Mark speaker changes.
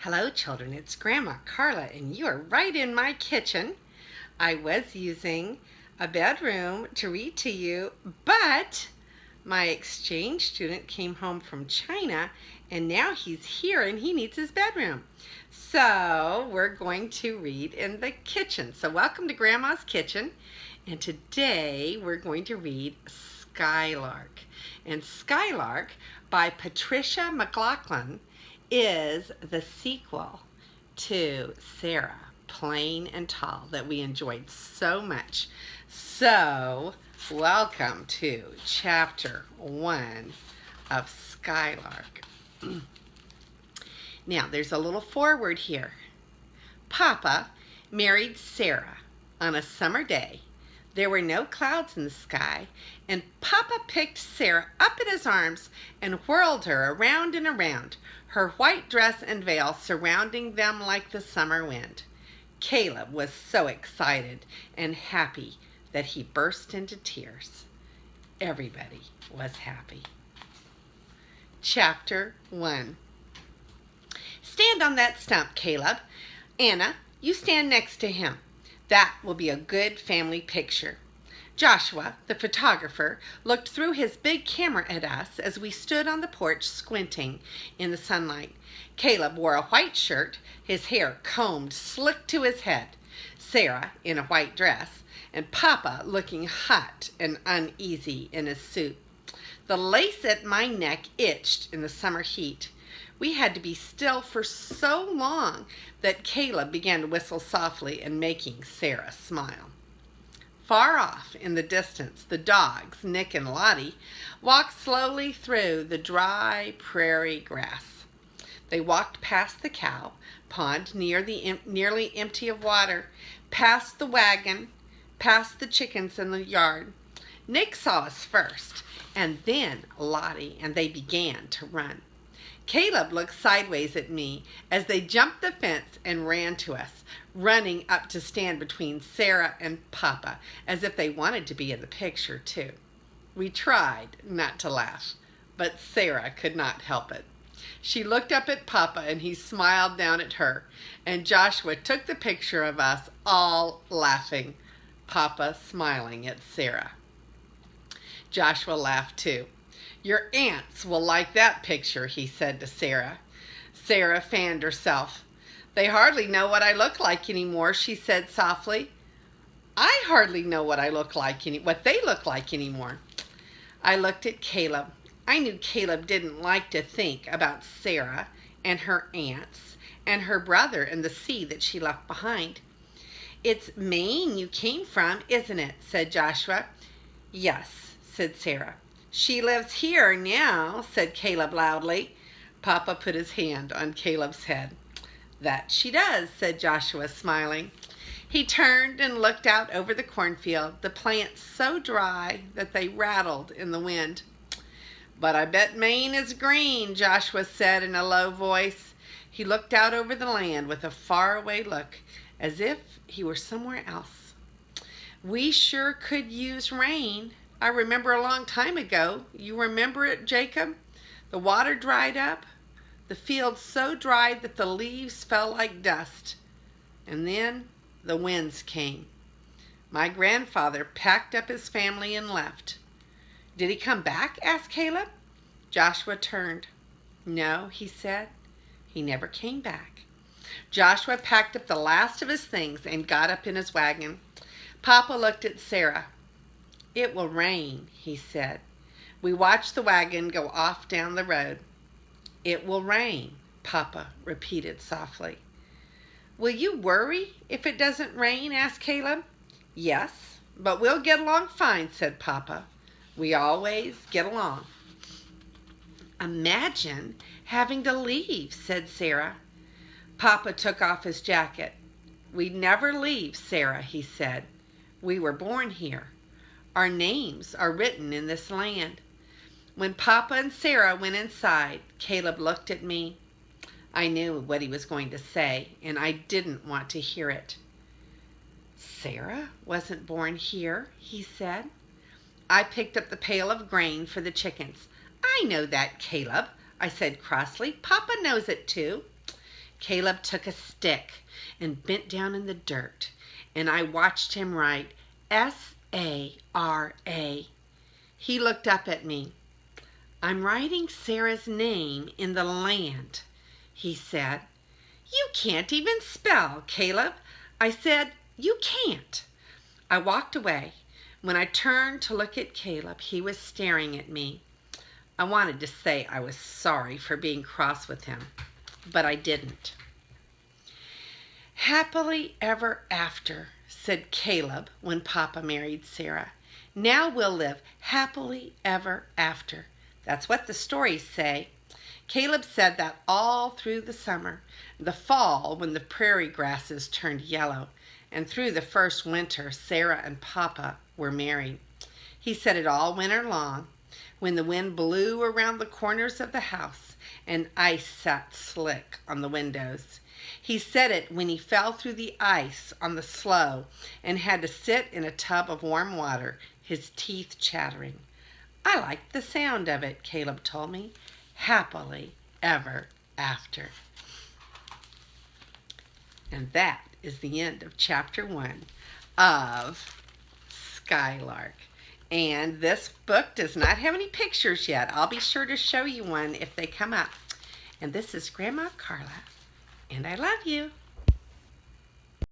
Speaker 1: Hello children, it's Grandma Carla and you are right in my kitchen. I was using a bedroom to read to you, but my exchange student came home from China and now he's here and he needs his bedroom. So we're going to read in the kitchen. So welcome to Grandma's Kitchen, and today we're going to read Skylark. And Skylark by Patricia McLachlan is the sequel to Sarah, Plain and Tall, that we enjoyed so much. So, welcome to chapter 1 of Skylark. Now, there's a little foreword here. Papa married Sarah on a summer day. There were no clouds in the sky, and Papa picked Sarah up in his arms and whirled her around and around, her white dress and veil surrounding them like the summer wind. Caleb was so excited and happy that he burst into tears. Everybody was happy. Chapter 1. Stand on that stump, Caleb. Anna, you stand next to him. That will be a good family picture. Joshua, the photographer, looked through his big camera at us as we stood on the porch squinting in the sunlight. Caleb wore a white shirt, his hair combed slick to his head. Sarah in a white dress, and Papa looking hot and uneasy in his suit. The lace at my neck itched in the summer heat. We had to be still for so long that Caleb began to whistle softly and making Sarah smile. Far off in the distance, the dogs, Nick and Lottie, walked slowly through the dry prairie grass. They walked past the cow pond nearly empty of water, past the wagon, past the chickens in the yard. Nick saw us first, and then Lottie, and they began to run. Caleb looked sideways at me as they jumped the fence and ran to us, running up to stand between Sarah and Papa, as if they wanted to be in the picture too. We tried not to laugh, but Sarah could not help it. She looked up at Papa and he smiled down at her, and Joshua took the picture of us all laughing, Papa smiling at Sarah. Joshua laughed too. Your aunts will like that picture, he said to Sarah. Sarah fanned herself. They hardly know what I look like anymore, she said softly. I hardly know what they look like anymore. I looked at Caleb. I knew Caleb didn't like to think about Sarah and her aunts and her brother and the sea that she left behind. It's Maine you came from, isn't it? Said Joshua. Yes, said Sarah. She lives here now, said Caleb loudly. Papa put his hand on Caleb's head. That she does, said Joshua, smiling. He turned and looked out over the cornfield, the plants so dry that they rattled in the wind. But I bet Maine is green, Joshua said in a low voice. He looked out over the land with a faraway look, as if he were somewhere else. We sure could use rain. I remember a long time ago. You remember it, Jacob? The water dried up, the field so dry that the leaves fell like dust. And then the winds came. My grandfather packed up his family and left. Did he come back? Asked Caleb. Joshua turned. No, he said. He never came back. Joshua packed up the last of his things and got up in his wagon. Papa looked at Sarah. It will rain, he said. We watched the wagon go off down the road. It will rain, Papa repeated softly. Will you worry if it doesn't rain? Asked Caleb. Yes, but we'll get along fine, said Papa. We always get along. Imagine having to leave, said Sarah. Papa took off his jacket. We'd never leave, Sarah, he said. We were born here. Our names are written in this land. When Papa and Sarah went inside, Caleb looked at me. I knew what he was going to say, and I didn't want to hear it. Sarah wasn't born here, he said. I picked up the pail of grain for the chickens. I know that, Caleb, I said crossly. Papa knows it too. Caleb took a stick and bent down in the dirt, and I watched him write Sara. He looked up at me. I'm writing Sarah's name in the land, he said. You can't even spell, Caleb. I said, you can't. I walked away. When I turned to look at Caleb, he was staring at me. I wanted to say I was sorry for being cross with him, but I didn't. Happily ever after, said Caleb when Papa married Sarah. Now we'll live happily ever after. That's what the stories say. Caleb said that all through the summer, the fall when the prairie grasses turned yellow, and through the first winter Sarah and Papa were married. He said it all winter long, when the wind blew around the corners of the house and ice sat slick on the windows. He said it when he fell through the ice on the slough and had to sit in a tub of warm water, his teeth chattering. I liked the sound of it, Caleb told me. Happily ever after. And that is the end of chapter 1 of Skylark. And this book does not have any pictures yet. I'll be sure to show you one if they come up. And this is Grandma Carla, and I love you.